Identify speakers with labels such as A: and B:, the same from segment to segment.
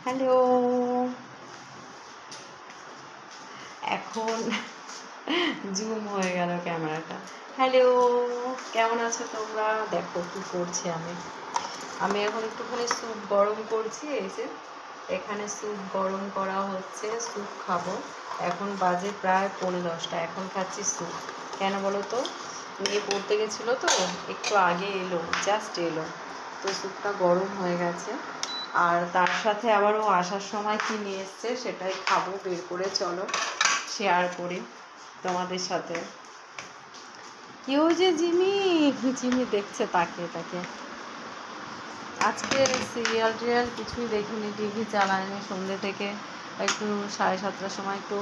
A: Hello, এখন zoom হয়ে গেল ক্যামেরাটা। হ্যালো, কেমন আছো তোমরা? দেখো কি করছি আমি এখন একটুখানি স্যুপ গরম করছি। এই যে এখানে স্যুপ গরম করা হচ্ছে, স্যুপ খাবো। এখন বাজে প্রায় 9:45, এখন খাচ্ছি স্যুপ। কেন বলো তো, মেয়ে পড়তে গেছিলো তো, একটু আগে এলো, জাস্ট এলো, তো স্যুপটা গরম হয়ে গেছে। আর তার সাথে আবার ও আসার সময় কি নিয়ে এসছে সেটাই খাবো, বের করে চলো শেয়ার করি তোমাদের সাথে। কেউ যে জিমি দেখছে তাকে তাকে। আজকে সিরিয়াল টিরিয়াল কিছুই দেখিনি, টিভি চালায়নি সন্ধ্যে থেকে। একটু 7:30টার সময় একটু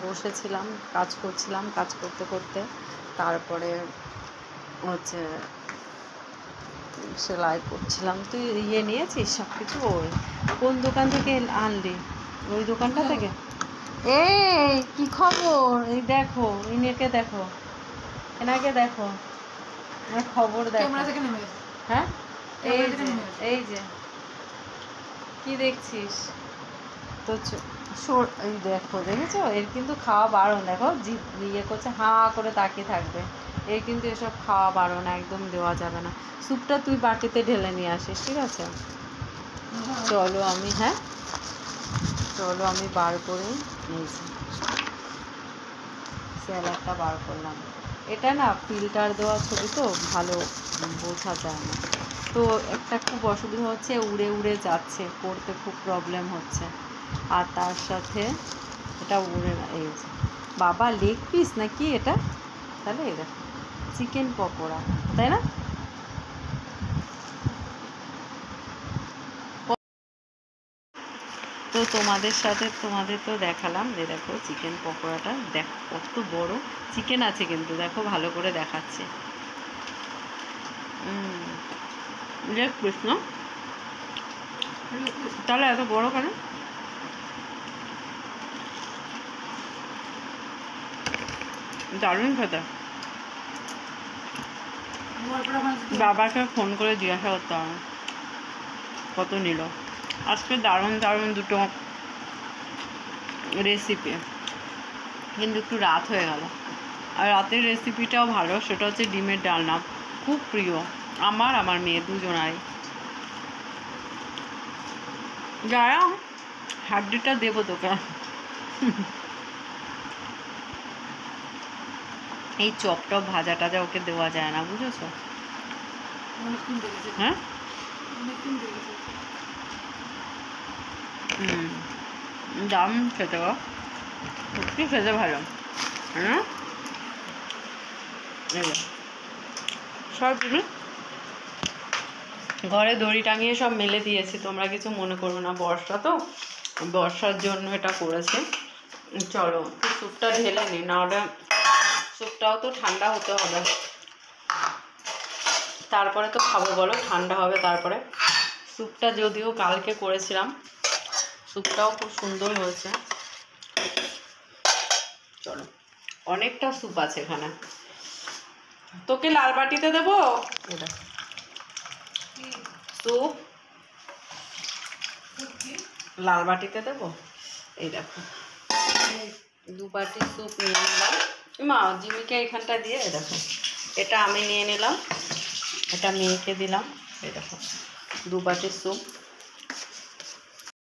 A: বসেছিলাম, কাজ করছিলাম, কাজ করতে করতে তারপরে হচ্ছে সেলাই করছিলাম। তুই নিয়েছিস সব কিছু? ওই কোন দোকান থেকে আনলি? ওই দোকানটা থেকে? এই কি খবর? এই দেখো, ইনাকে দেখো, এনাকে দেখো, খবর দেখো। হ্যাঁ, এই যে কি দেখছিস? তো এই দেখো, দেখেছো? এর কিন্তু খাওয়া বারণ। দেখো ইয়ে করছে, হাঁ করে তাকিয়ে থাকবে। এর কিন্তু এসব খাওয়া বারণ, একদম দেওয়া যাবে না। স্যুপটা তুই বাটিতে ঢেলে নিয়ে আসিস, ঠিক আছে? চলো আমি বার করে নিয়েছি, স্যালাডটা বার করলাম। এটা না ফিল্টার দেওয়া ছবি তো ভালো বোঝা যায় না, তো একটা খুব অসুবিধা হচ্ছে, উড়ে উড়ে যাচ্ছে, পড়তে খুব প্রবলেম হচ্ছে। আর তার সাথে এটা উড়ে না। এই বাবা, লেগ পিস নাকি এটা? তাহলে এই দেখো চিকেন পকোড়া, তাই না? তো তোমাদের তো দেখালাম যে দেখো চিকেন পকোড়াটা, দেখো কত বড় চিকেন আছে, কিন্তু দেখো ভালো করে দেখাচ্ছে। লেগ পিস না? তাহলে এত বড় কেন? দারুণ খেতে। বাবাকে ফোন করে জিজ্ঞাসা করতে হবে কত নিল। আজকে দারুণ দারুণ দুটো রেসিপি, কিন্তু একটু রাত হয়ে গেল। আর রাতের রেসিপিটাও ভালো, সেটা হচ্ছে ডিমের ডালনা, খুব প্রিয় আমার মেয়ে দুজনারই। যারা হাড্ডিটা দেবো তোকে। এই চপ ভাজা টাজা ওকে দেওয়া যায় না, বুঝেছো? হ্যাঁ, দাম খেতে গো, সত্যি খেতে ভালো। হ্যাঁ, সব ঘরে দড়ি টাঙিয়ে সব মেলে দিয়েছি, তোমরা কিছু মনে করবে না, বর্ষা তো, বর্ষার জন্য এটা করেছে। চলো স্যুপটা ঢেলে নি, না ওটা স্যুপটাও তো ঠান্ডা হতে হবে, তারপরে তো খাবো বলো, ঠান্ডা হবে তারপরে। স্যুপটা যদিও কালকে করেছিলাম, স্যুপটাও খুব সুন্দর হয়েছে। চলো, অনেকটা স্যুপ আছে এখানে। তোকে লাল বাটিতে দেবো স্যুপ, লাল বাটিতে দেবো। এই দেখো 2 বাটি স্যুপ নিয়ে নিলাম। মা জিমিকে এখানটা দিয়ে, দেখো এটা আমি নিয়ে নিলাম, এটা মেয়েকে দিলাম। এই দেখো 2 বাটি স্যুপ।